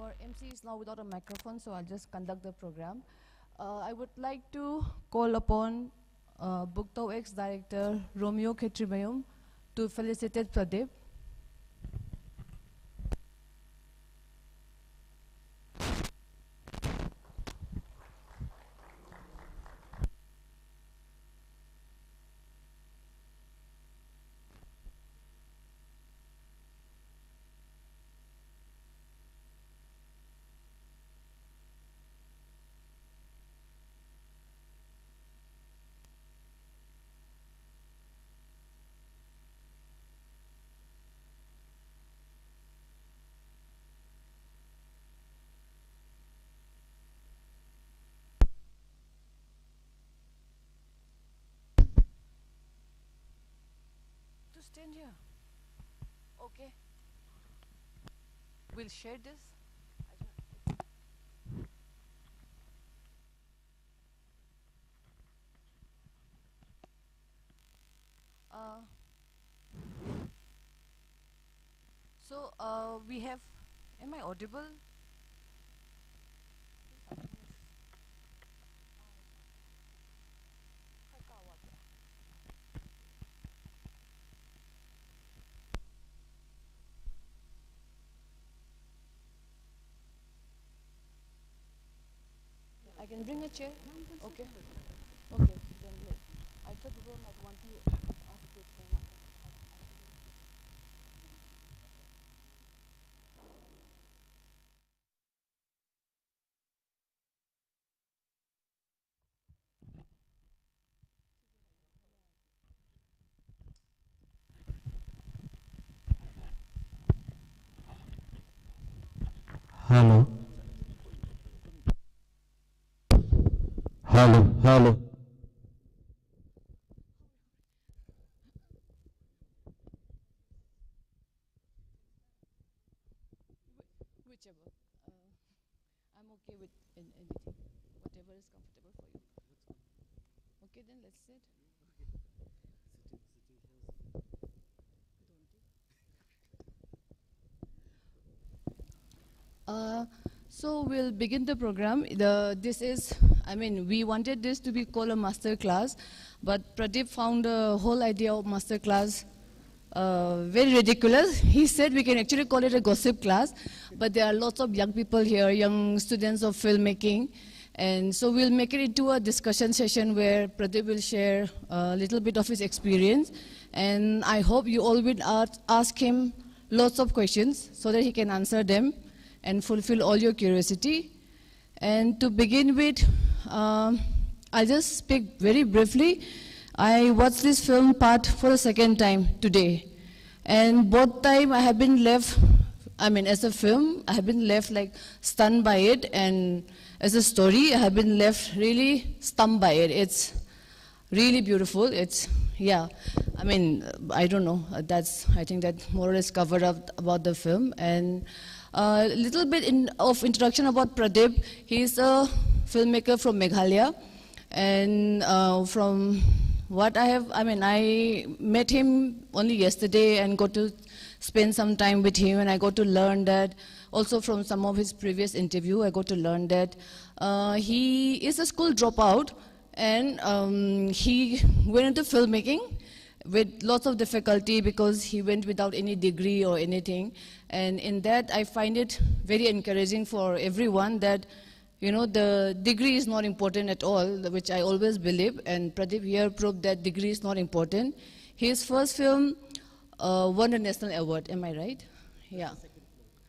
our MC is now without a microphone, so I'll just conduct the program. I would like to call upon bookTouX director Romeo Ketrimayum to felicitate Pradeep. To stand here. Okay. We'll share this. We have, am I audible? I can bring a chair? Okay. Okay, then yes. I thought you might want to ask you to. Hello. Hello. Hello. Whichever. I'm okay with anything. Whatever is comfortable for you. Okay, then let's sit. So we'll begin the program. We wanted this to be called a master class, but Pradeep found the whole idea of master class very ridiculous. He said we can actually call it a gossip class, but there are lots of young people here, young students of filmmaking, and so we'll make it into a discussion session where Pradeep will share a little bit of his experience, and I hope you all will ask him lots of questions so that he can answer them and fulfill all your curiosity. And to begin with, I'll just speak very briefly. I watched this film part for the second time today. And both time I have been left, as a film, I have been left like stunned by it. And as a story, I have been left really stunned by it. It's really beautiful. It's, yeah, I don't know. I think that more or less covered up about the film. And a little bit of introduction about Pradeep. He's a filmmaker from Meghalaya. And from what I met him only yesterday and got to spend some time with him, and I got to learn that, also from some of his previous interview, I got to learn that he is a school dropout, and he went into filmmaking with lots of difficulty because he went without any degree or anything. And in that, I find it very encouraging for everyone that, you know, the degree is not important at all, which I always believe, and Pradeep here proved that degree is not important. His first film won a national award, am I right? Yeah.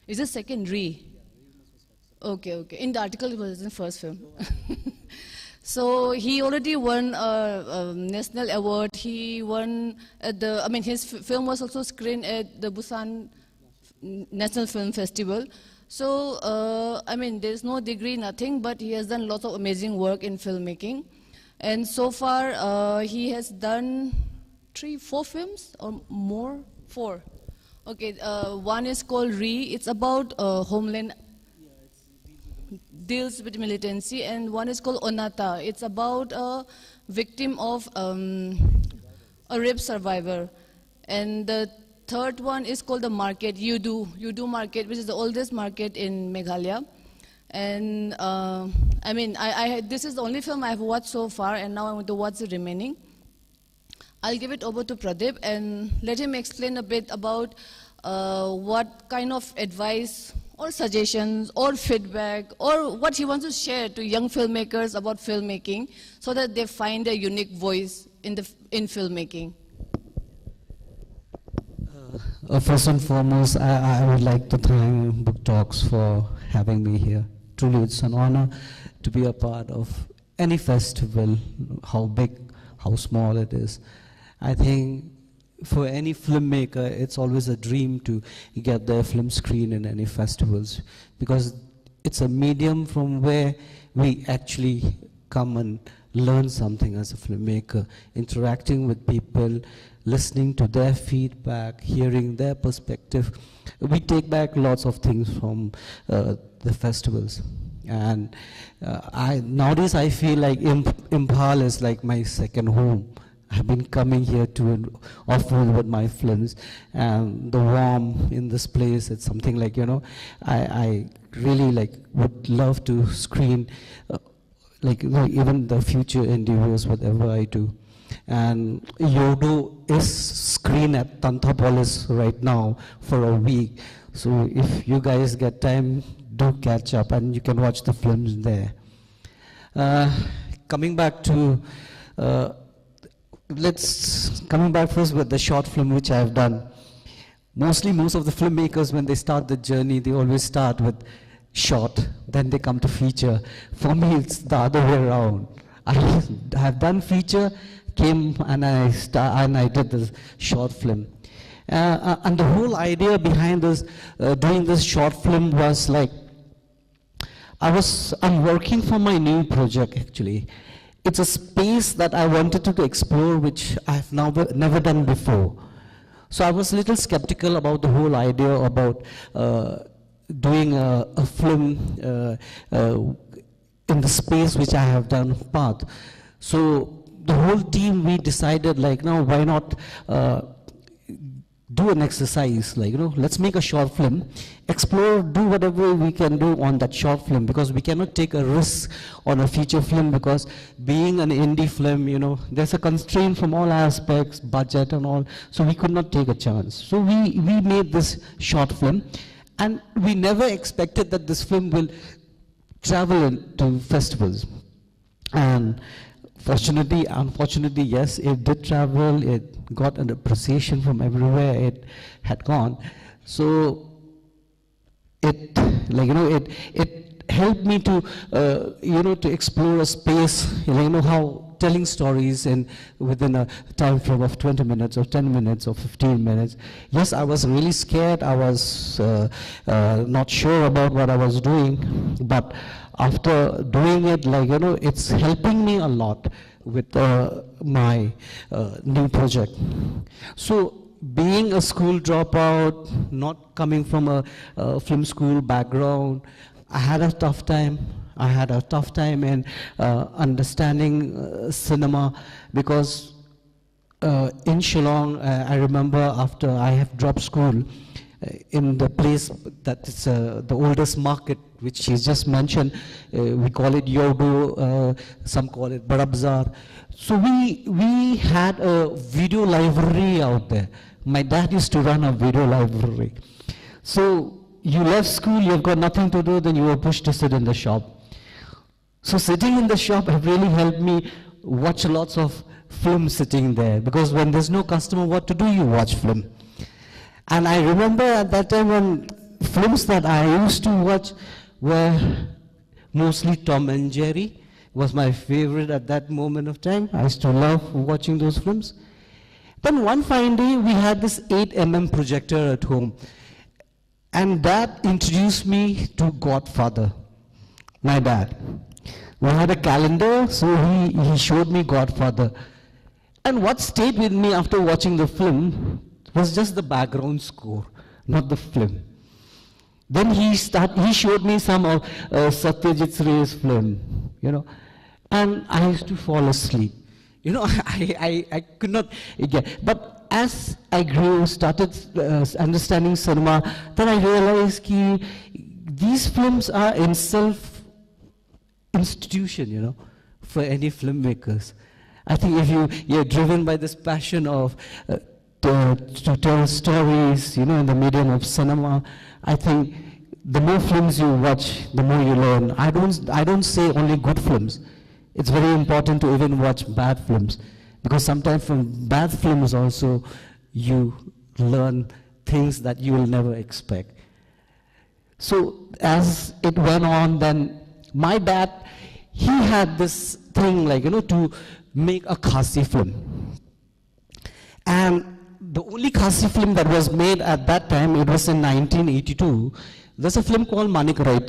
Is it secondary? Okay, okay. In the article, it was his first film. So he already won a national award. He won at his film was also screened at the Busan National Film Festival. So, there's no degree, nothing, but he has done lots of amazing work in filmmaking. And so far, he has done 4 films or more? 4. Okay, one is called Re. It's about homeland, deals with militancy, and one is called Onata. It's about a victim of a rape survivor. And the third one is called the market, Yudu market, which is the oldest market in Meghalaya. And I mean, this is the only film I've watched so far, and now I want to watch the remaining. I'll give it over to Pradeep and let him explain a bit about what kind of advice or suggestions or feedback or what he wants to share to young filmmakers about filmmaking so that they find a unique voice in filmmaking. First and foremost, I would like to thank bookTouX for having me here. Truly, it's an honor to be a part of any festival, how big, how small it is. I think for any filmmaker, it's always a dream to get their film screened in any festivals, because it's a medium from where we actually come and learn something as a filmmaker, interacting with people, listening to their feedback, hearing their perspective. We take back lots of things from the festivals. And nowadays I feel like Impal is like my second home. I've been coming here to often with my films, and the warmth in this place, it's something like, I really would love to screen even the future endeavors, whatever I do. And Yodo is screened at Tantapolis right now for a week. So if you guys get time, do catch up and you can watch the films there. Coming back first with the short film which I've done. Most of the filmmakers, when they start the journey, they always start with short, then they come to feature. For me, it's the other way around. I have done feature, came and I did the short film. And the whole idea behind this, doing this short film was like, I'm working for my new project actually. It's a space that I wanted to explore, which I've never done before. So I was a little skeptical about the whole idea about doing a film in the space which I have done path. So the whole team, we decided why not do an exercise, let's make a short film, explore, do whatever we can do on that short film, because we cannot take a risk on a feature film, because being an indie film, there's a constraint from all aspects, budget and all, so we could not take a chance. So we made this short film, and we never expected that this film will travel into festivals. And unfortunately, yes, it did travel, it got an appreciation from everywhere it had gone. So it helped me to, to explore a space, how telling stories within a time frame of 20 minutes or 10 minutes or 15 minutes. Yes, I was really scared, I was not sure about what I was doing, but after doing it, it's helping me a lot with my new project. So being a school dropout, not coming from a film school background, I had a tough time. I had a tough time in understanding cinema, because in Shillong, I remember after I have dropped school, in the place that is the oldest market, which he just mentioned, we call it Yodo, some call it Barabzar. So we had a video library out there. My dad used to run a video library. So you left school, you've got nothing to do, then you were pushed to sit in the shop. So sitting in the shop have really helped me watch lots of film sitting there, because when there's no customer, what to do? You watch film. And I remember at that time when films that I used to watch were mostly Tom and Jerry. Was my favorite at that moment of time. I used to love watching those films. Then one fine day, we had this 8mm projector at home. And that introduced me to Godfather, my dad. We had a calendar, so he showed me Godfather. And what stayed with me after watching the film was just the background score, not the film. Then he showed me some of Satyajit Ray's film, and I used to fall asleep. I could not get. But as I grew, started understanding cinema, then I realized that these films are in self institution, you know, for any filmmakers. I think if you're driven by this passion of to tell stories, you know, in the medium of cinema, I think the more films you watch, the more you learn. I don't say only good films. It's very important to even watch bad films, because sometimes from bad films also you learn things that you will never expect. So as it went on, then my dad, he had this thing like, you know, to make a Khasi film. And the only Khasi film that was made at that time, it was in 1982. There's a film called Manipur.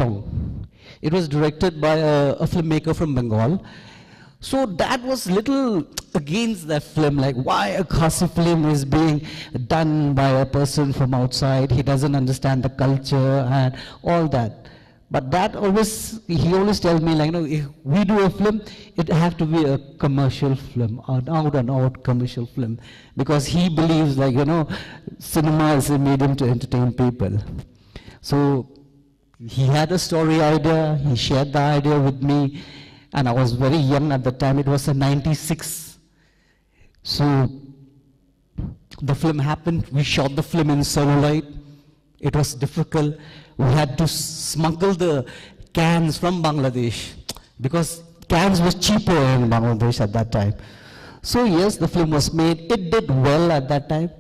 It was directed by a filmmaker from Bengal. So that was little against that film, like why a Khasi film is being done by a person from outside, he doesn't understand the culture and all that. But that always, he always tells me, like, you know, if we do a film, it have to be a commercial film, an out and out commercial film, because he believes, like, you know, cinema is a medium to entertain people. So he had a story idea, he shared the idea with me, and I was very young at the time. It was in '96. So the film happened. We shot the film in celluloid. It was difficult. We had to smuggle the cans from Bangladesh, because cans was cheaper in Bangladesh at that time. So yes, the film was made. It did well at that time.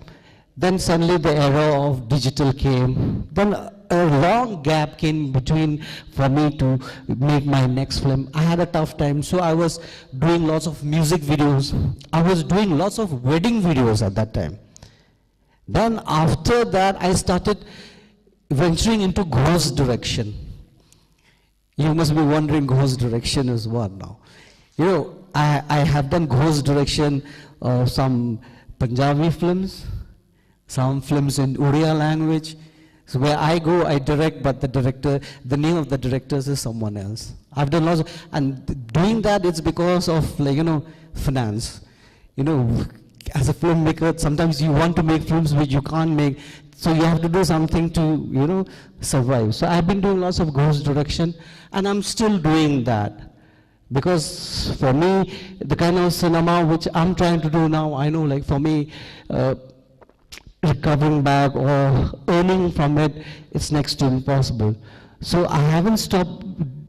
Then suddenly the era of digital came. Then a long gap came between for me to make my next film. I had a tough time, so I was doing lots of music videos. I was doing lots of wedding videos at that time. Then after that, I started venturing into ghost direction. You must be wondering, ghost direction is what now? You know, I have done ghost direction of some Punjabi films, some films in Odia language. So where I go, I direct, but the name of the directors is someone else. I've done lots of, and doing that, it's because of, like, you know, finance. You know, as a filmmaker, sometimes you want to make films which you can't make, so you have to do something to, you know, survive. So I've been doing lots of ghost direction, and I'm still doing that. Because for me, the kind of cinema which I'm trying to do now, I know, like, for me, recovering back or earning from it, it's next to impossible. So I haven't stopped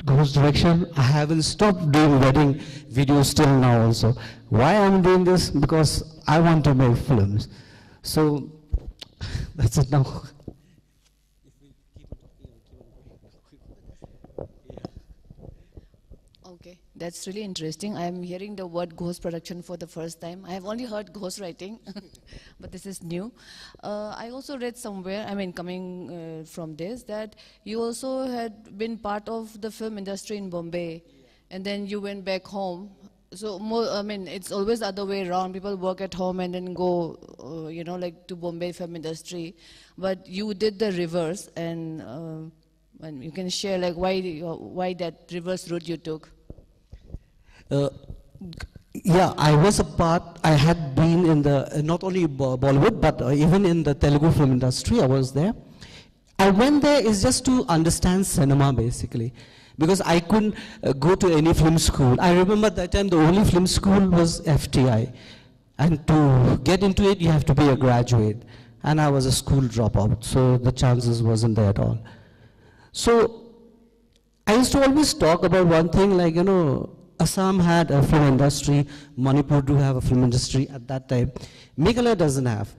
ghost direction. I haven't stopped doing wedding videos till now also. Why I'm doing this? Because I want to make films. So that's it now. Okay, that's really interesting. I'm hearing the word ghost production for the first time. I have only heard ghost writing, but this is new. I also read somewhere, I mean, coming from this, that you also had been part of the film industry in Bombay, and then you went back home. So, I mean, it's always the other way around. People work at home and then go, you know, like to Bombay film industry. But you did the reverse, and you can share, like, why that reverse route you took. Yeah, I was a part, I had been in the, not only Bollywood, but even in the Telugu film industry, I was there. I went there is just to understand cinema, basically, because I couldn't go to any film school. I remember at that time the only film school was FTI, and to get into it, you have to be a graduate. And I was a school dropout, so the chances wasn't there at all. So I used to always talk about one thing, like, you know, Assam had a film industry, Manipur do have a film industry at that time. Meghalaya doesn't have.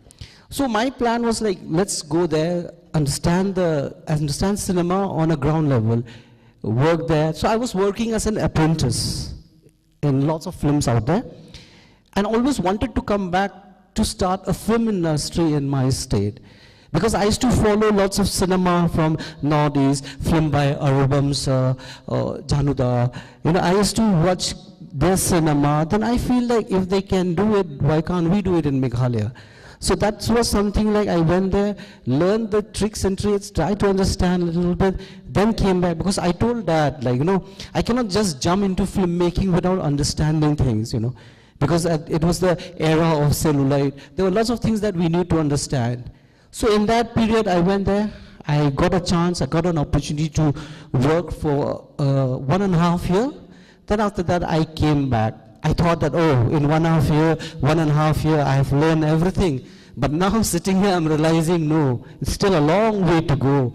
So my plan was like, let's go there, understand cinema on a ground level, work there. So I was working as an apprentice in lots of films out there, and always wanted to come back to start a film industry in my state. Because I used to follow lots of cinema from Northeast, film by Arubam sir, Januda. You know, I used to watch their cinema. Then I feel like if they can do it, why can't we do it in Meghalaya? So that was something like I went there, learned the tricks and tricks, tried to understand a little bit, then came back. Because I told Dad, like, you know, I cannot just jump into filmmaking without understanding things, you know. because it was the era of celluloid. There were lots of things that we need to understand. So in that period, I went there. I got a chance, I got an opportunity to work for 1.5 years. Then after that, I came back. I thought that, oh, in 1.5 years, I have learned everything. But now sitting here, I'm realizing, no, it's still a long way to go.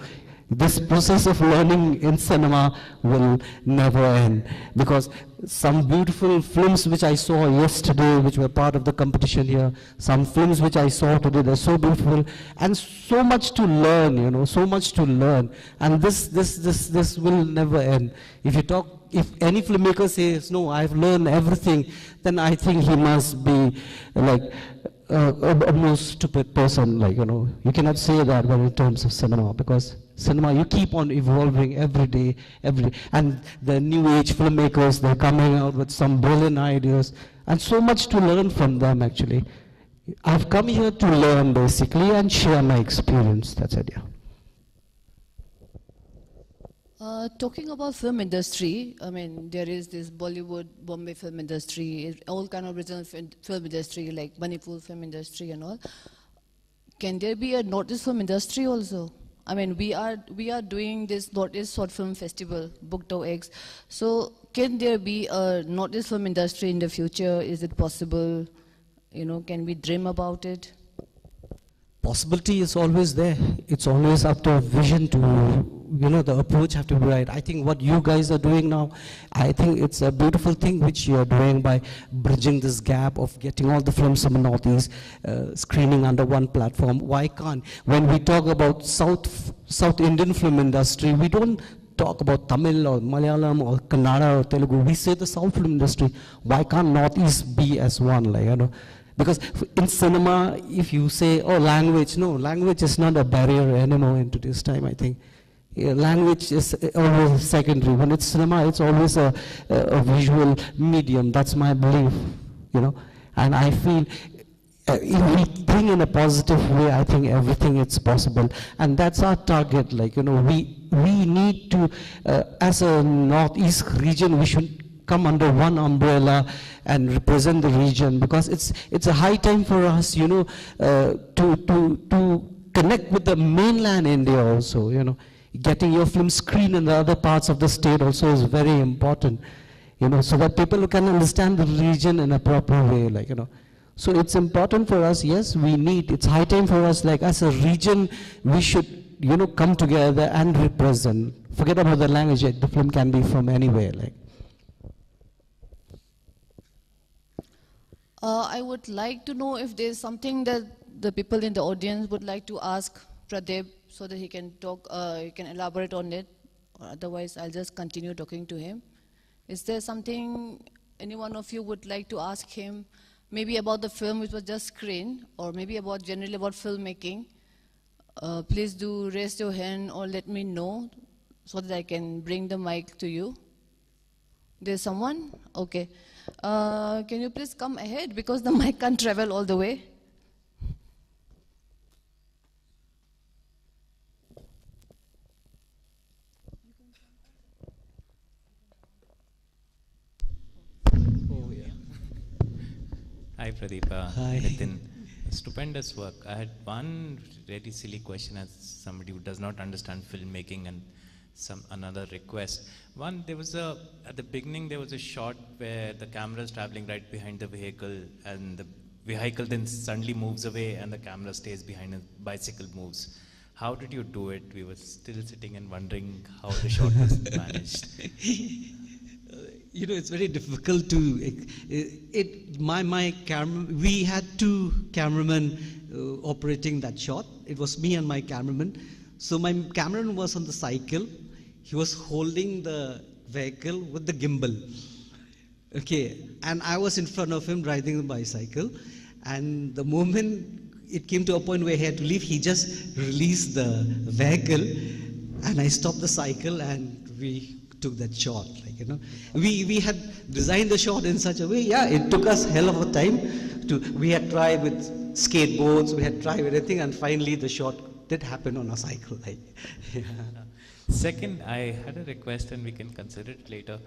This process of learning in cinema will never end, because some beautiful films which I saw yesterday, which were part of the competition here, some films which I saw today, they're so beautiful, and so much to learn, you know, so much to learn. And this will never end. If any filmmaker says, no, I've learned everything, then I think he must be like a most stupid person, like, you know. You cannot say that when in terms of cinema, because cinema, you keep on evolving every day, and the new age filmmakers, they're coming out with some brilliant ideas, and so much to learn from them, actually. I've come here to learn, basically, and share my experience. That's it, yeah. Talking about film industry, I mean, there is this Bollywood, Bombay film industry, all kind of regional film industry, like Manipur film industry and all. Can there be a Northeast film industry also? I mean, we are doing this Northeast Short Film Festival, bookTouX. So can there be a Northeast film industry in the future? Is it possible? You know, can we dream about it? Possibility is always there. It's always up to a vision to, you know, the approach have to be right. I think what you guys are doing now, I think it's a beautiful thing which you're doing by bridging this gap of getting all the films from the Northeast, screening under one platform. Why can't? When we talk about South Indian film industry, we don't talk about Tamil or Malayalam or Kannada or Telugu. We say the South film industry. Why can't Northeast be as one, like, you know? Because in cinema, if you say, oh, language, no, language is not a barrier anymore in today's time, I think. Yeah, language is always secondary. When it's cinema, it's always a visual medium. That's my belief, you know. And I feel if we think in a positive way, I think everything is possible. And that's our target, like, you know, we need to, as a Northeast region, we should come under one umbrella and represent the region, because it's a high time for us, you know, to connect with the mainland India also, you know. Getting your film screened in the other parts of the state also is very important, you know, so that people can understand the region in a proper way, like, you know. So it's important for us, yes, it's high time for us, like, as a region, we should, you know, come together and represent. Forget about the language, the film can be from anywhere, like. I would like to know if there's something that the people in the audience would like to ask Pradeep, so that he can talk, he can elaborate on it. Otherwise, I'll just continue talking to him. Is there something any one of you would like to ask him, maybe about the film which was just screened, or maybe about generally about filmmaking? Please do raise your hand or let me know so that I can bring the mic to you. There's someone? Okay. Can you please come ahead, because the mic can't travel all the way. Oh, yeah. Hi, Pradeep. Hi. Nitin. Stupendous work. I had one really silly question as somebody who does not understand filmmaking, and another request. One, at the beginning there was a shot where the camera is traveling right behind the vehicle, and the vehicle then suddenly moves away and the camera stays behind and bicycle moves. How did you do it? We were still sitting and wondering how the shot was managed. You know, it's very difficult to, we had two cameramen operating that shot. It was me and my cameraman. So my cameraman was on the cycle. He was holding the vehicle with the gimbal. Okay, and I was in front of him riding the bicycle. And the moment it came to a point where he had to leave, he just released the vehicle, and I stopped the cycle, and we took that shot. Like, you know, we had designed the shot in such a way. Yeah, it took us hell of a time. We had tried with skateboards, we had tried with everything, and finally the shot did happen on a cycle. Like, yeah. Second, I had a request and we can consider it later.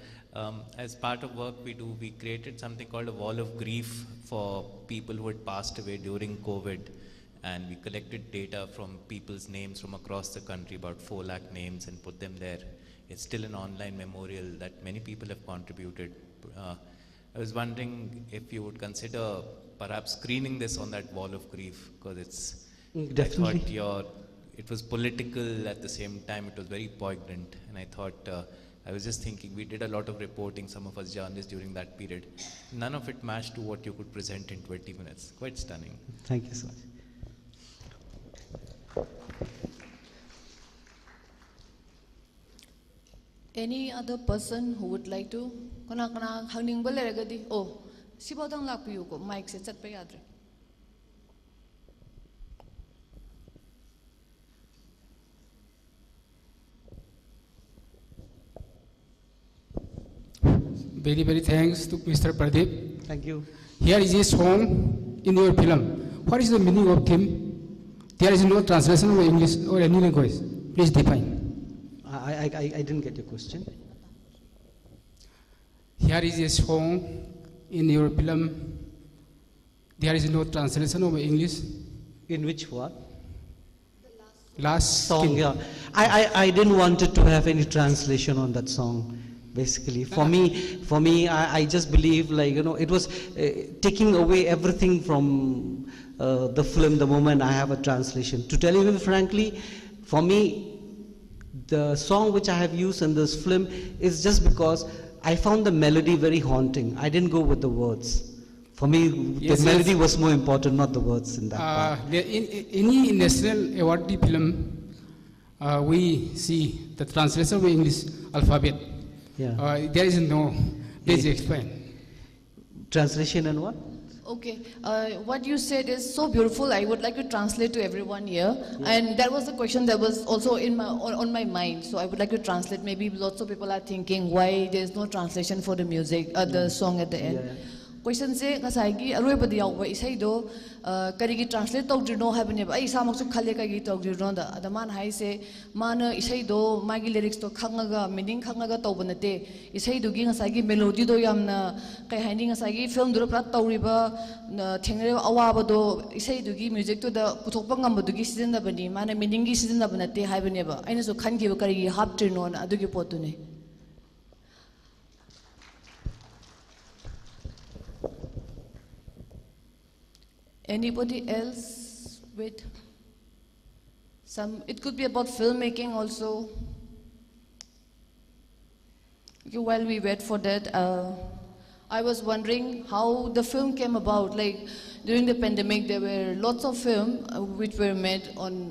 As part of work we do, we created something called a wall of grief for people who had passed away during COVID. And we collected data from people's names from across the country, about 4 lakh names, and put them there. It's still an online memorial that many people have contributed. I was wondering if you would consider perhaps screening this on that wall of grief, because it's, Definitely. I thought it was political at the same time, it was very poignant, and I thought, I was just thinking, we did a lot of reporting, some of us journalists during that period. None of it matched to what you could present in 20 minutes. Quite stunning. Thank you so much. Any other person who would like to? Kana hangning baleragadi. Oh, sibodang lapiyo ko. Mic se chat pa yadre. Very, very thanks to Mr. Pradeep. Thank you. Here is a song in your film. What is the meaning of theme? There is no translation of English or any language. Please define. I didn't get your question. Here is a song in your film. There is no translation of English. In which what? Last Song, king. yeah. I didn't want it to have any translation on that song. Basically, for me, I just believe, like, you know, it was taking away everything from the film the moment I have a translation. To tell you frankly, for me, the song which I have used in this film is just because I found the melody very haunting. I didn't go with the words. For me, Yes, the melody yes. was more important, not the words in that part. In any national award film, we see the translation of English alphabet. Yeah. There is no, please explain. Translation and what? Okay, what you said is so beautiful. I would like to translate to everyone here. And that was the question that was also on my mind. So I would like to translate. Maybe lots of people are thinking why there's no translation for the music, the song at the end. Yeah. Question se ngasai aroi badi yawa isai do karigi translate tawdrino habane ba ai samaksu khale kagi tawdrino da adaman hai se mana isai do magi lyrics to khangaga meaning khangaga tawbanate isai do gi ngasai gi melody do yamna kai haini ngasai gi film do pra tawriba thengre awaba do isai do gi music to da puthokpa ngam do gi season da bani mana meaning gi season da banate habane ba aina so khangi ba karigi haptrino na adugi potune. Anybody else with some, it could be about filmmaking also. Okay, while we wait for that, I was wondering how the film came about. Like during the pandemic, there were lots of film which were made on,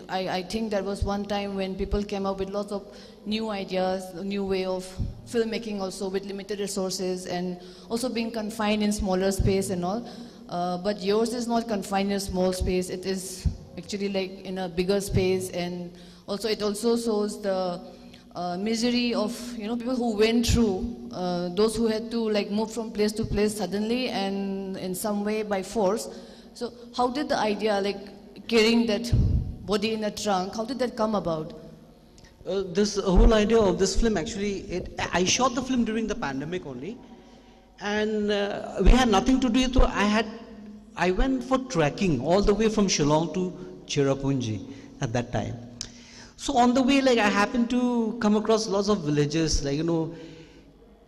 I think there was one time when people came up with lots of new ideas, a new way of filmmaking also with limited resources and also being confined in smaller space and all. But yours is not confined in a small space. It is actually like in a bigger space, and also it also shows the misery of people who went through, those who had to like move from place to place suddenly and in some way by force. So how did the idea, like carrying that body in a trunk, how did that come about? This whole idea of this film, actually, I shot the film during the pandemic only. And we had nothing to do with it. I went for trekking all the way from Shillong to Cherrapunji at that time. So on the way, like, I happened to come across lots of villages, like,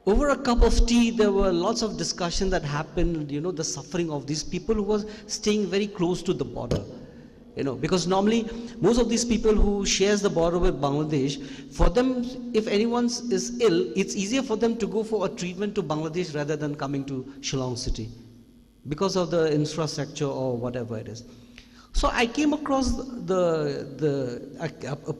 over a cup of tea, there were lots of discussion that happened, the suffering of these people who were staying very close to the border. Because normally most of these people who shares the border with Bangladesh, for them, if anyone is ill, it's easier for them to go for a treatment to Bangladesh rather than coming to Shillong city because of the infrastructure or whatever it is. So I came across a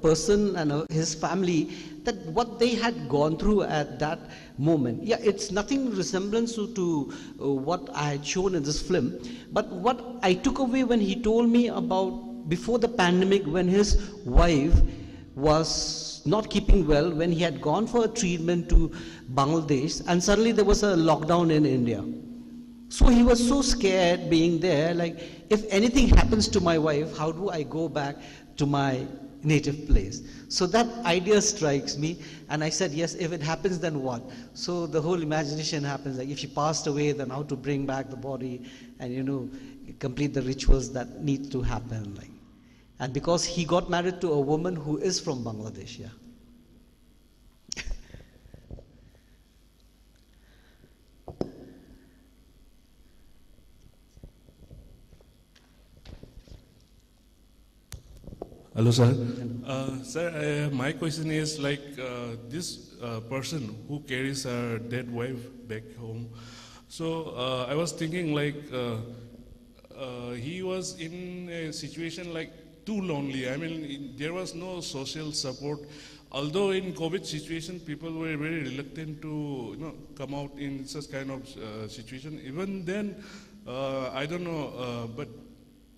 person and his family, that what they had gone through at that moment. Yeah, it's nothing resemblance to what I had shown in this film, but what I took away when he told me about before the pandemic, when his wife was not keeping well, when he had gone for a treatment to Bangladesh, and suddenly there was a lockdown in India. So he was so scared being there, like, if anything happens to my wife, how do I go back to my native place. So that idea strikes me, and I said, yes, if it happens, then what? So the whole imagination happens, like if she passed away, then how to bring back the body and, you know, complete the rituals that need to happen. Like. And because he got married to a woman who is from Bangladesh, yeah. Hello, sir. Sir, my question is like this person who carries her dead wife back home. So I was thinking like he was in a situation like too lonely. I mean, there was no social support. Although in COVID situation, people were very reluctant to come out in such kind of situation. Even then, I don't know, but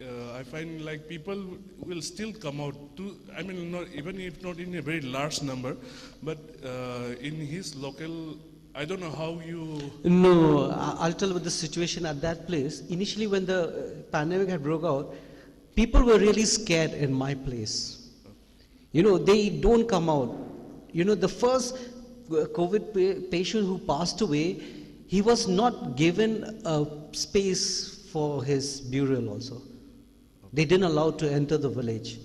I find like people will still come out to, I mean, not, even if not in a very large number, but in his local, I don't know how you... No, I'll tell you the situation at that place. Initially when the pandemic had broke out, people were really scared in my place. You know, they don't come out. You know, the first COVID patient who passed away, he was not given a space for his burial also. They didn't allow to enter the village.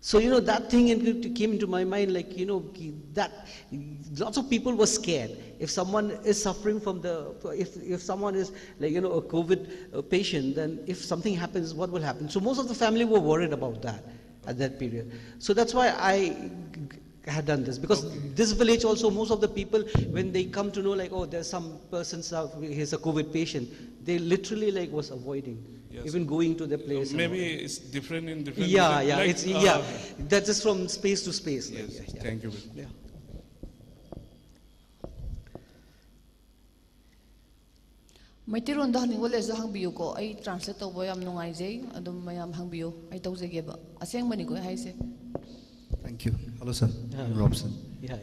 So, you know, that thing came into my mind, like, you know, that lots of people were scared. If someone is suffering from if someone is, like, you know, a COVID patient, then if something happens, what will happen? So most of the family were worried about that at that period. So that's why I had done this, because this village also, most of the people, when they come to know, like, oh, there's some person, he's a COVID patient, they literally like was avoiding. Yes. Even going to the place. Maybe it's different in different. Yeah, yeah, like, it's that's just from space to space. Yes, like, yeah. Thank you. Yeah. Maitiron da hanging wala za hangbiyo ko ay translate tawbo yam nungai jay adum mayam hangbiyo ay tawjege ba aseng bani ko ay se. Thank you. Hello, sir. I'm Robson. Yeah,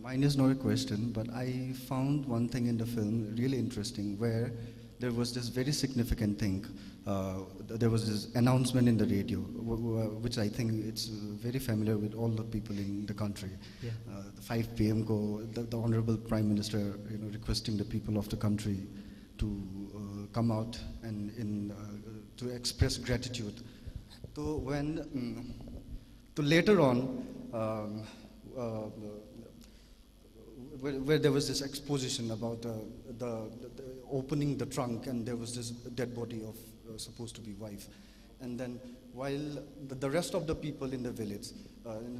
Mine is not a question, but I found one thing in the film really interesting, where there was this very significant thing. There was this announcement in the radio, which I think it's very familiar with all the people in the country. Yeah. The 5 p.m. the Honorable Prime Minister, requesting the people of the country to come out and to express gratitude. So later on, where there was this exposition about the opening the trunk, and there was this dead body of supposed to be wife, and then while the rest of the people in the village,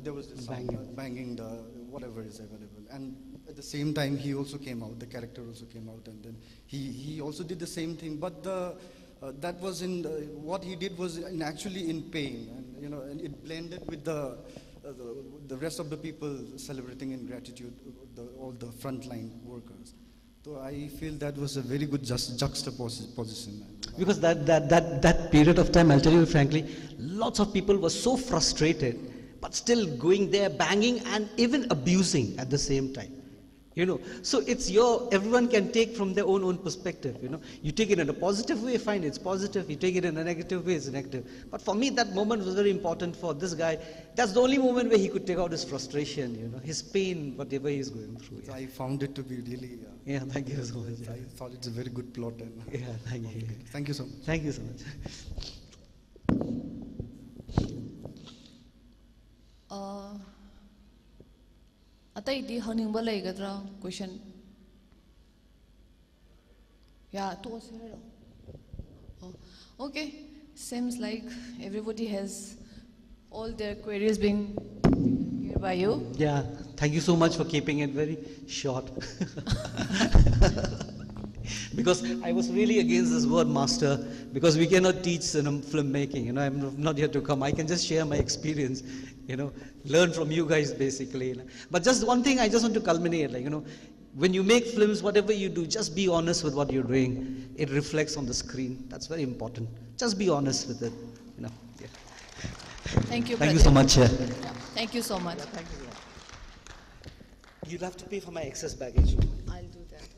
there was this banging the whatever is available, and at the same time he also came out, the character also came out, and then he also did the same thing, but that was what he did was actually in pain, and and it blended with the rest of the people celebrating in gratitude, all the frontline workers. So I feel that was a very good juxtaposition. Because that period of time, I'll tell you frankly, lots of people were so frustrated, but still going there, banging and even abusing at the same time. So it's everyone can take from their own perspective. You take it in a positive way, fine, it's positive. You take it in a negative way, it's negative. But for me, that moment was very important for this guy. That's the only moment where he could take out his frustration, his pain, whatever he's going through. Yeah. I found it to be really. Yeah, thank you so much. I thought it's a very good plot. Yeah, thank you. Thank you so much. Thank you so much. Atai di haning balai gadra question. Yeah, to us here. Oh, okay. Seems like everybody has all their queries being here by you. Yeah, thank you so much for keeping it very short. Because I was really against this word master, because we cannot teach filmmaking. I'm not here to come. I can just share my experience, learn from you guys basically. But just one thing I just want to culminate, when you make films, whatever you do, just be honest with what you're doing. It reflects on the screen. That's very important. Just be honest with it. Yeah. Thank you. Thank you so much. Yeah. Thank you so much. Yeah, thank you. You'll have to pay for my excess baggage. I'll do that.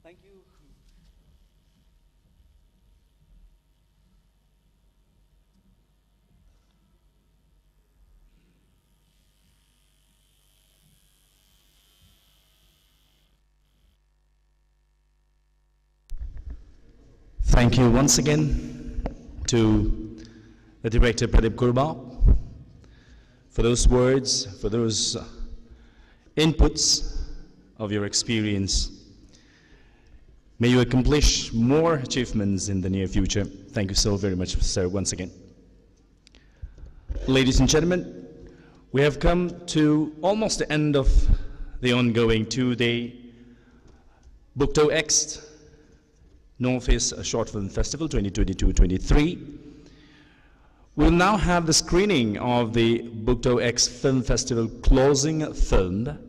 Thank you. Thank you once again to the director Pradeep Kurba for those words, for those inputs of your experience. May you accomplish more achievements in the near future. Thank you so very much, sir, once again. Ladies and gentlemen, we have come to almost the end of the ongoing two-day bookTouX Northeast Short Film Festival 2022-23. We'll now have the screening of the bookTouX Film Festival closing film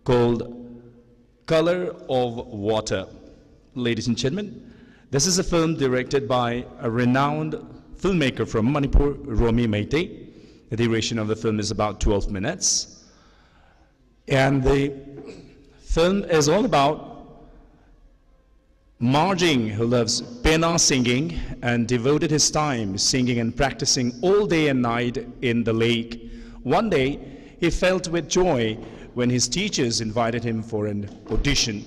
called Color of Water. Ladies and gentlemen, this is a film directed by a renowned filmmaker from Manipur, Romi Meite. The duration of the film is about 12 minutes. And the film is all about Marjing, who loves pena singing and devoted his time singing and practicing all day and night in the lake. One day, he felt with joy when his teachers invited him for an audition.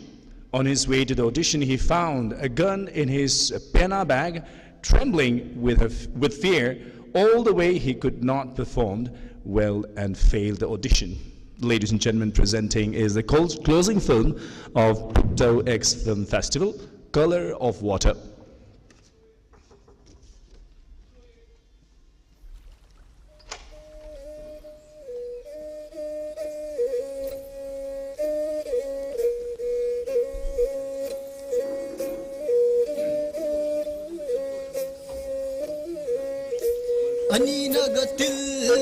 On his way to the audition, he found a gun in his pena bag, trembling with fear. All the way he could not perform well and failed the audition. Ladies and gentlemen, presenting is the closing film of bookTouX Film Festival, Color of Water. Ani nagatil